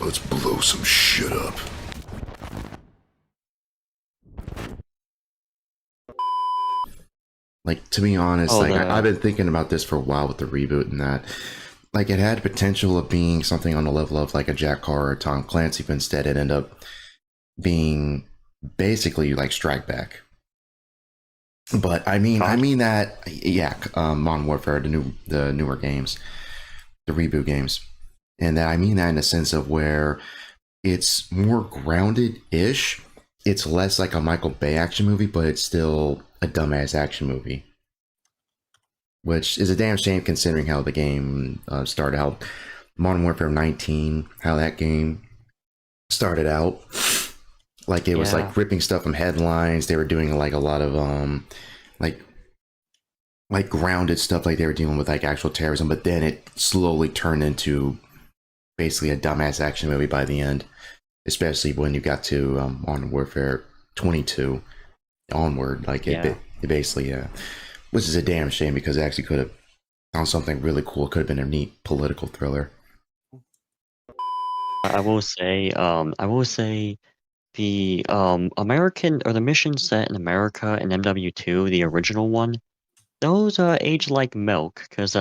Let's blow some shit up. Like, to be honest, Oh, like I've the been thinking about this for a while with the reboot and that. Like, it had potential of being something on the level of like a Jack Carr or Tom Clancy, but instead it ended up being basically like Strike Back. But I COD. mean that, yeah, Modern Warfare, the newer games, the reboot games, and that I mean that in the sense of where it's more grounded-ish. It's less like a Michael Bay action movie, but it's still a dumbass action movie, which is a damn shame considering how the game started. How Modern Warfare 19, how that game started out. Like it was Yeah, like ripping stuff from headlines. They were doing like a lot of like grounded stuff, like they were dealing with like actual terrorism, but then it slowly turned into basically a dumbass action movie by the end, especially when you got to Modern Warfare 22 onward. Like yeah. it basically, which is a damn shame because it actually could have found something really cool. It could have been a neat political thriller. I will say the American or the mission set in America in MW2, the original one, those age like milk because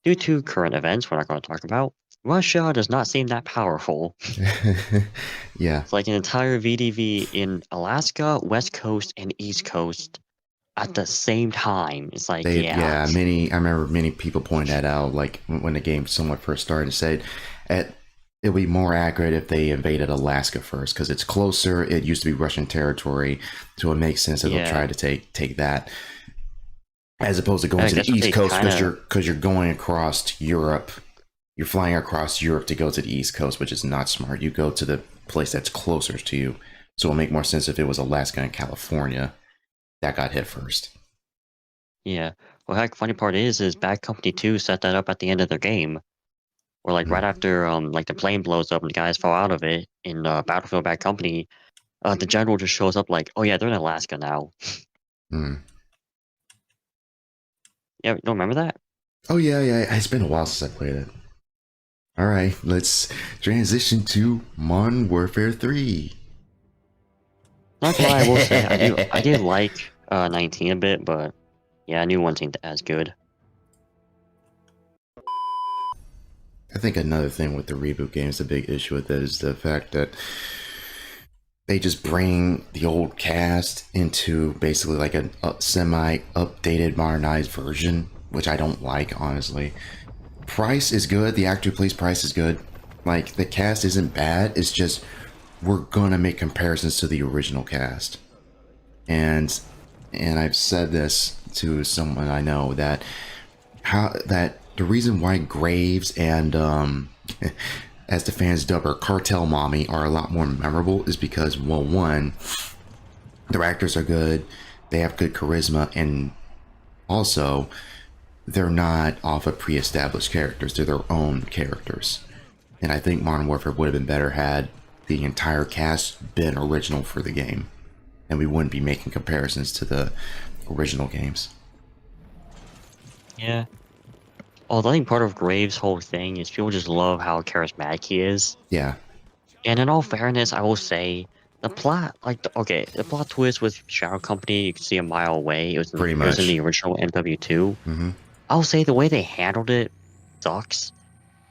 due to current events we're not going to talk about, Russia does not seem that powerful. Yeah, It's like an entire VDV in Alaska, West Coast, and East Coast at the same time. It's like, yeah, I remember many people pointed that out. Like when the game somewhat first started, said it would be more accurate if they invaded Alaska first because it's closer. It used to be Russian territory, so it makes sense that they'll try yeah. to take that as opposed to going I to the guess what East they Coast kind because of you're going across Europe. You're flying across Europe to go to the East Coast, which is not smart. You go to the place that's closer to you. So it'll make more sense if it was Alaska and California that got hit first. yeah. Well, heck, funny part is Bad Company 2 set that up at the end of their game. Or like right Mm. after like the plane blows up and the guys fall out of it in Battlefield Bad Company, the general just shows up like, oh yeah, they're in Alaska now. Mm. Yeah, you don't remember that? Oh yeah. It's been a while since I played it. All right, let's transition to Modern Warfare 3. Not gonna lie, I will say I did like 19 a bit, but yeah, I knew one ain't as good. I think another thing with the reboot games, the big issue with it is the fact that they just bring the old cast into basically like a semi updated, modernized version, which I don't like, honestly. Price is good. The actor who plays Price is good. Like, the cast isn't bad. It's just we're gonna make comparisons to the original cast. And I've said this to someone I know that how that the reason why Graves and as the fans dub her, Cartel Mommy are a lot more memorable is because, well, one, their actors are good, they have good charisma, and also they're not off of pre-established characters, they're their own characters. And I think Modern Warfare would have been better had the entire cast been original for the game, and we wouldn't be making comparisons to the original games. Yeah. Although I think part of Graves' whole thing is people just love how charismatic he is. Yeah, And in all fairness, I will say the plot, like the plot twist with Shadow Company, you can see a mile away. pretty It was in much. the original MW2. Hmm. I'll say the way they handled it sucks.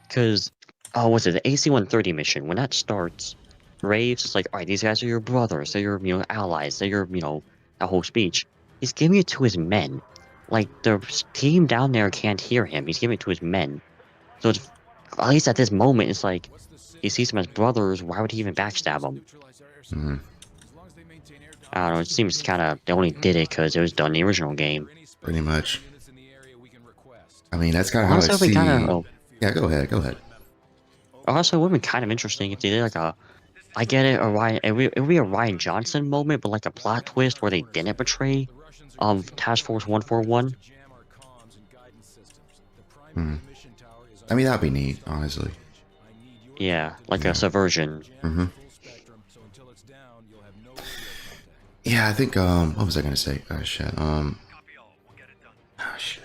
Because, oh, what's it? The AC-130 mission. When that starts, Graves is like, all right, these guys are your brothers. They're your, allies. They're your, that whole speech. He's giving it to his men. Like, the team down there can't hear him. He's giving it to his men. So it's, at least at this moment, it's like, he sees them as brothers. Why would he even backstab them? Hmm. I don't know. It seems kind of, they only did it because it was done in the original game. Pretty much. I mean, that's kind of how I Honestly, it would be kind see. of, Yeah, go ahead. Go ahead. honestly, it would have been kind of interesting if they did like a I get it, it would be a Ryan Johnson moment, but like a plot twist where they didn't betray Task Force 141. Hmm. I mean, that'd be neat, honestly. Yeah, like a Yeah. subversion. Hmm. Yeah, I think. What was I gonna say? Oh shit. Oh shit.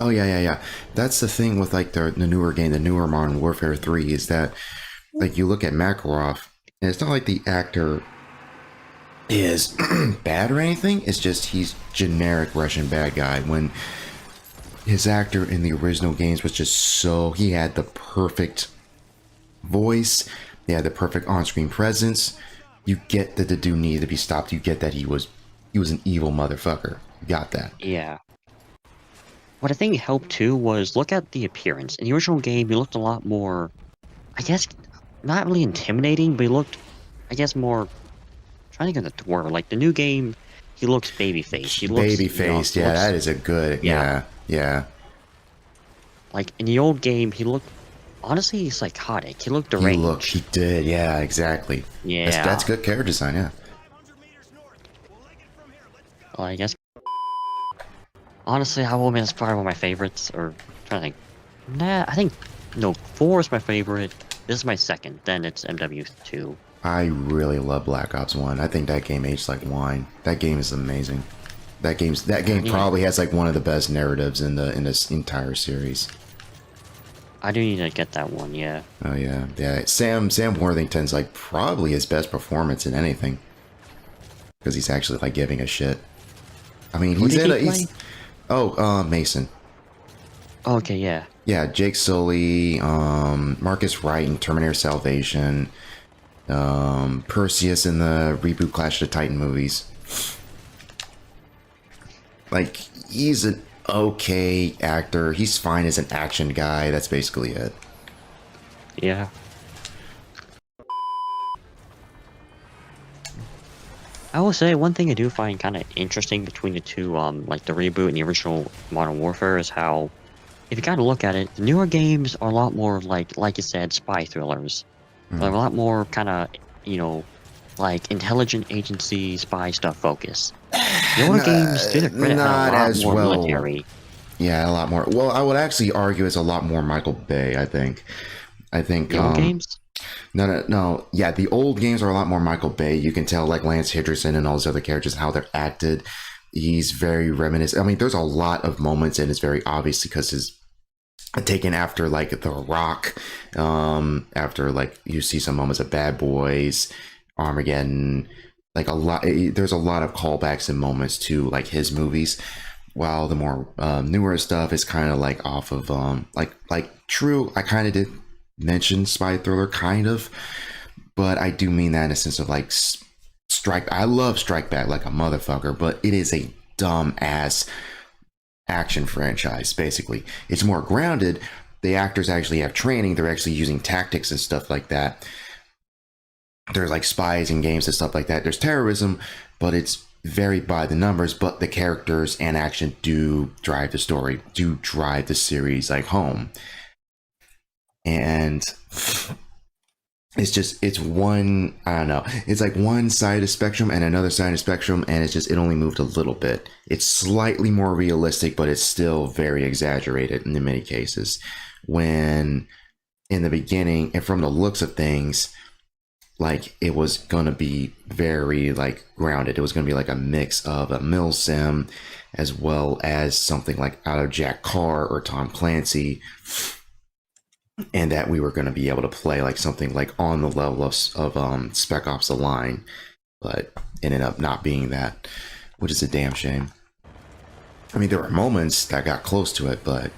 Oh yeah, yeah, yeah. That's the thing with like the newer game, the newer Modern Warfare 3, is that like you look at Makarov, and it's not like the actor is bad or anything. It's just he's generic Russian bad guy. When his actor in the original games was just so he had the perfect voice, he had the perfect on-screen presence. You get that the dude needed to be stopped. You get that he was an evil motherfucker. You got that. Yeah. What I think helped too was look at the appearance. In the original game, he looked a lot more, I guess, not really intimidating, but he looked, I guess, more. Trying to get the word. Like the new game, he looks baby faced. He looks, Baby faced, yeah, that is a good, yeah. yeah, yeah. Like in the old game, he looked honestly psychotic. He looked He deranged. did, yeah, exactly. That's Yeah. good character design, yeah. Well, I guess honestly, I will admit it's probably one of my favorites. Or trying to think. Nah, I think no. 4 is my favorite. This is my second. Then it's MW2. I really love Black Ops 1. I think that game aged like wine. That game is amazing. That game Yeah, probably has like one of the best narratives in this entire series. I do need to get that one. Yeah. Oh yeah, yeah. Sam Worthington's like probably his best performance in anything because he's actually like giving a shit. I mean, Who he's did in he a play? Mason. Okay, yeah. Yeah, Jake Sully, Marcus Wright in Terminator Salvation, Perseus in the reboot Clash of the Titan movies. Like, he's an okay actor. He's fine as an action guy. That's basically it. Yeah. I will say one thing I do find kind of interesting between the two, like the reboot and the original Modern Warfare, is how, if you kind of look at it, the newer games are a lot more like you said, spy thrillers. They're a lot more kind of, you know, like intelligent agency spy stuff focus. The older games, to their credit, had a Not lot as more well. military. Yeah, a lot more. Well, I would actually argue it's a lot more Michael Bay, I think. I think The old games, no. Yeah, the old games are a lot more Michael Bay. You can tell like Lance Henriksen and all those other characters how they're acted. He's very reminiscent. I mean, there's a lot of moments, and it's very obvious because his taken after like The Rock, after like you see some moments of Bad Boys, Armageddon, like a lot. There's a lot of callbacks and moments to like his movies. While the more newer stuff is kind of like off of like true. I kind of did mention spy thriller, kind of, but I do mean that in a sense of like Strike. I love Strike Back like a motherfucker, but it is a dumb ass action franchise. Basically, it's more grounded. The actors actually have training. They're actually using tactics and stuff like that. There's like spies and games and stuff like that. There's terrorism, but it's very by the numbers. But the characters and action do drive the story, do drive the series like home. And it's one, I don't know, it's like one side of the spectrum and another side of the spectrum, and it only moved a little bit. It's slightly more realistic, but it's still very exaggerated in many cases. When in the beginning, and from the looks of things, like it was gonna be very like grounded. It was gonna be like a mix of a mill sim as well as something like out of Jack Carr or Tom Clancy, and that we were going to be able to play like something like on the level of Spec Ops: The Line, but ended up not being that, which is a damn shame. I mean, there were moments that got close to it, but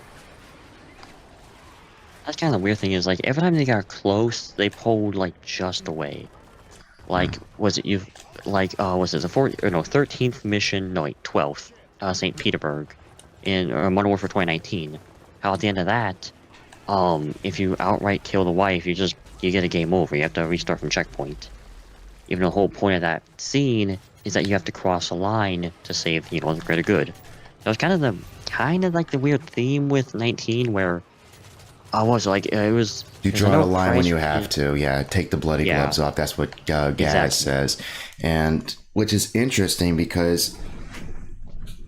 that's kind of the weird thing is like every time they got close, they pulled like just away. Like was it you? Like was it the 13th mission? No, wait, 12th. St. Petersburg, in Modern Warfare 2019. How at the end of that, if you outright kill the wife, you get a game over. You have to restart from checkpoint. Even though the whole point of that scene is that you have to cross a line to save, the greater good. That was kind of like the weird theme with 19, where I was like, it was. you there's draw no the line when price you for have to. Yeah, take the bloody Yeah, gloves off. That's what Gaz exactly. says, and which is interesting because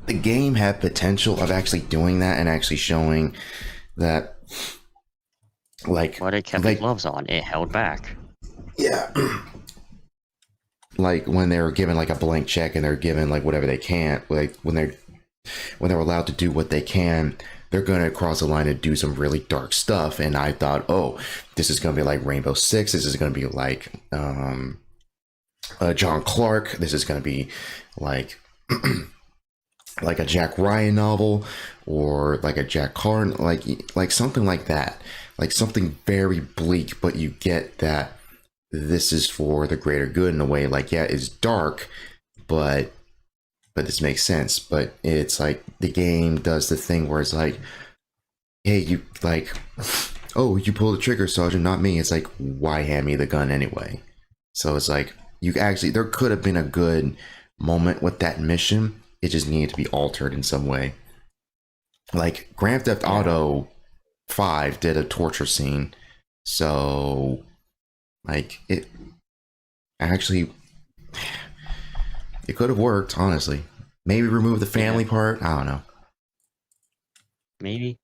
the game had potential of actually doing that and actually showing that, like, But it kept the gloves on. It held back. yeah. Like when they were given like a blank check and they're given like whatever they can, like when they're allowed to do what they can, they're gonna cross the line and do some really dark stuff. And I thought, oh, this is gonna be like Rainbow Six. This is gonna be like John Clark. This is gonna be like like a Jack Ryan novel, or like a Jack Carr, like something like that, like something very bleak. But you get that this is for the greater good in a way. Like, yeah, it's dark, but this makes sense. But it's like the game does the thing where it's like, hey, you like, oh, you pull the trigger, Sergeant, not me. It's like, why hand me the gun anyway? So it's like, you actually, there could have been a good moment with that mission. It just needed to be altered in some way. Like Grand Theft Auto 5 did a torture scene, so like it actually, it could have worked, honestly. Maybe remove the family part. I don't know. Maybe.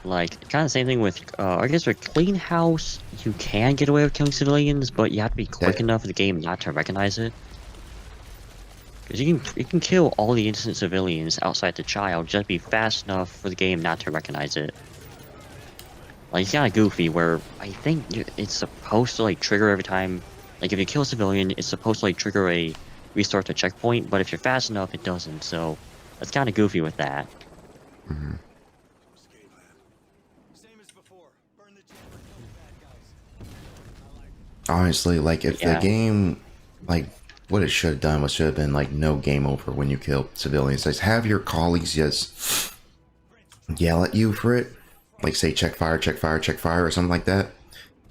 Like, kind of same thing with, I guess with Clean House, you can get away with killing civilians, but you have to be quick enough for the game not to recognize it. Because you can kill all the innocent civilians outside the child, just be fast enough for the game not to recognize it. Like, it's kind of goofy, where I think it's supposed to, like, trigger every time. Like, if you kill a civilian, it's supposed to, like, trigger a restart to checkpoint, but if you're fast enough, it doesn't, so that's kind of goofy with that. Mm-hmm. Honestly, like, if the game, like, what it should have done was should have been, like, no game over when you kill civilians. Just have your colleagues just yell at you for it. Like, say, check fire, check fire, check fire, or something like that.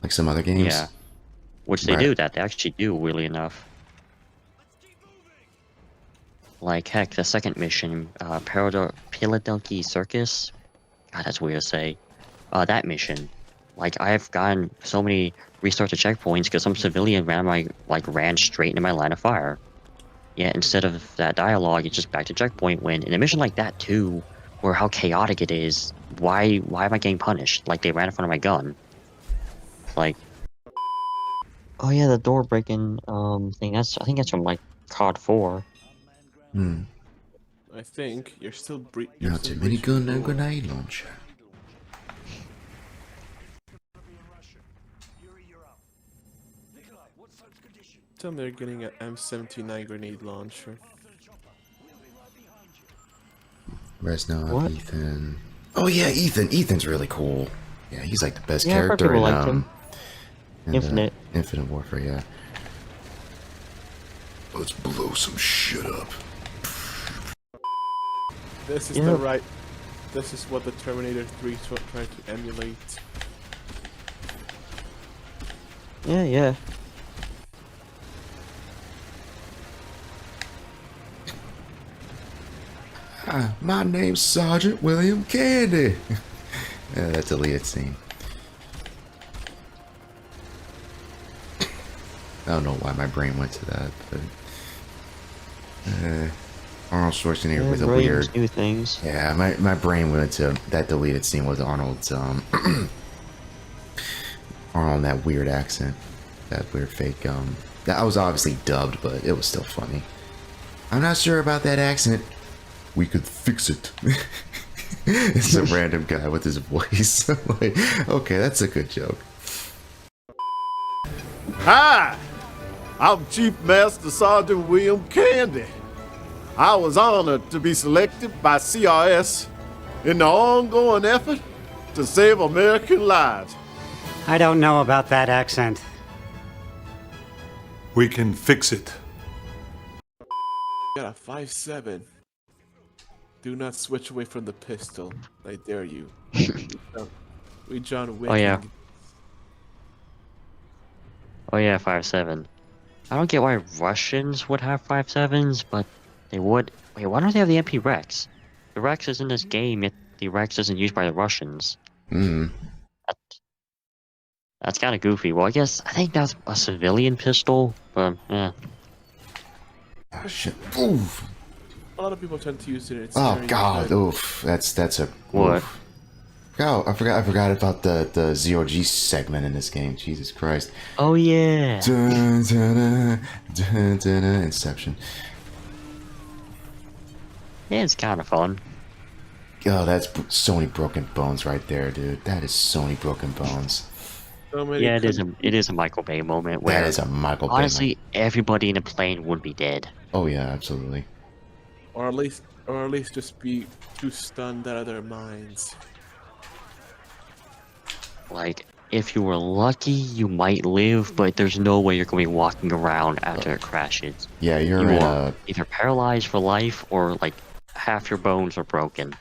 Like some other games. Yeah. Which they do that. They actually do, weirdly enough. Like, heck, the second mission, Philadelphia Circus. God, that's weird to say. That mission. Like, I've gotten so many restart to checkpoints because some civilian ran straight into my line of fire. Yeah, instead of that dialogue, it's just back to checkpoint when in a mission like that too, where how chaotic it is, why am I getting punished? Like, they ran in front of my gun. Like, oh yeah, the door breaking thing, I think that's from like COD 4. I think you're still Not too many gun and grenade launcher. Tell me they're getting an M79 grenade launcher. Rest now, What? Ethan. Oh yeah, Ethan. Ethan's really cool. Yeah, he's like the best Yeah, I've heard character people in liked him. Infinite. Infinite Warfare. Yeah. Let's blow some shit up. This is the right. This is what the Terminator 3 tried to emulate. Yeah. Hi, my name's Sergeant William Candy. Yeah, that deleted scene. I don't know why my brain went to that, but Arnold Schwarzenegger was a weird new things. Yeah, my brain went to that deleted scene with Arnold's Arnold that weird accent, that weird fake that was obviously dubbed, but it was still funny. I'm not sure about that accent. We could fix it. It's a random guy with his voice. Like, okay, that's a good joke. Hi, I'm Chief Master Sergeant William Candy. I was honored to be selected by CRS in the ongoing effort to save American lives. I don't know about that accent. We can fix it. Got a 5.7. Do not switch away from the pistol. I dare you. We John Wick. Oh yeah. Oh yeah, 5.7. I don't get why Russians would have 5.7s, but they would. Wait, why don't they have the MP Rex? The Rex is in this game, yet the Rex isn't used by the Russians. That's kind of goofy. Well, I think that's a civilian pistol, but yeah. Oh shit! Oof! A lot of people tend to use it. It's Oh very god! good. Oof! That's a What? Oof. Oh, I forgot about the ZOG segment in this game. Jesus Christ! Oh yeah. Dun, dun, dun, dun, dun, Inception. Yeah, it's kind of fun. Oh, that's so many broken bones right there, dude. That is so many broken bones. So many Yeah, it is a Michael Bay moment That where is a Michael Bay honestly everybody in the plane would be dead. Oh yeah, absolutely. or at least just be too stunned out of their minds. Like, if you were lucky, you might live, but there's no way you're going to be walking around after it crashes. Yeah, you're You in are a either paralyzed for life or like half your bones are broken.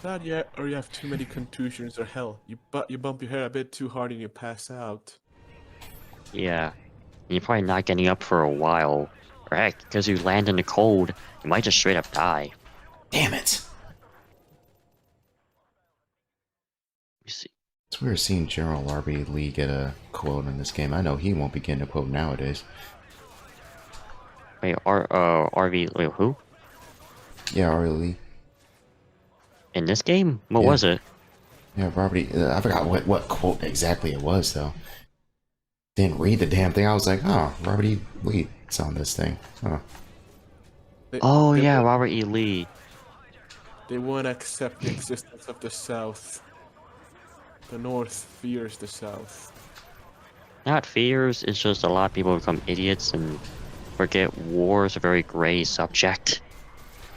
That yet, or you have too many contusions, or hell, you bump your head a bit too hard and you pass out. Yeah. And you're probably not getting up for a while. Or heck, because you land in the cold, you might just straight up die. damn it. You see. It's weird seeing General RB Lee get a quote in this game. I know he won't be getting a quote nowadays. Wait, RV, wait, who? Yeah, RB Lee. In this game? What Yeah. was it? Yeah, Robert. I forgot what quote exactly it was though. Didn't read the damn thing. I was like, oh, Robert E. Lee's on this thing. Huh. Oh They yeah, won't- Robert E. Lee. They won't accept the existence of the South. The North fears the South. Not fears, it's just a lot of people become idiots and forget war is a very gray subject.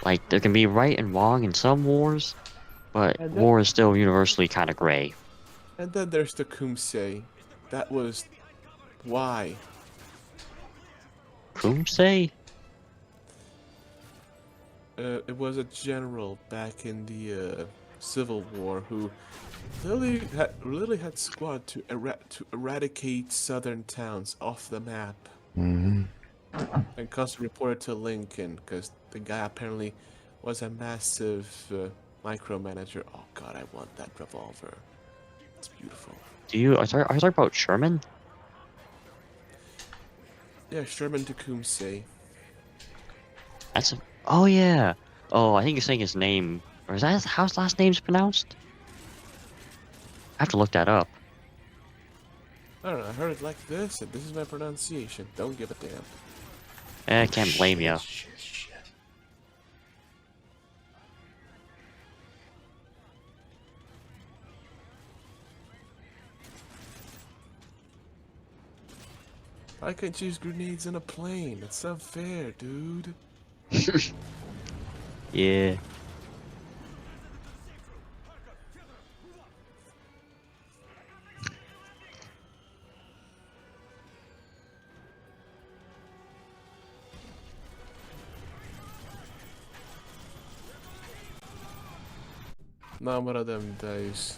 Like, there can be right and wrong in some wars, but And then- war is still universally kind of gray. And then there's the Kumse. That was why. Kumse? It was a general back in the Civil War who literally had squad to eradicate southern towns off the map. Mm-hmm. And constantly reported to Lincoln because the guy apparently was a massive micromanager. Oh god, I want that revolver. It's beautiful. Are you talking about Sherman? Yeah, Sherman Tecumseh. That's a, oh yeah. Oh, I think you're saying his name. Or is that how his last name's pronounced? I have to look that up. I don't know, I heard it like this, and this is my pronunciation. Don't give a damn. I can't blame you. Shit. I can't use grenades in a plane. It's unfair, dude. Yeah. Not one of them days.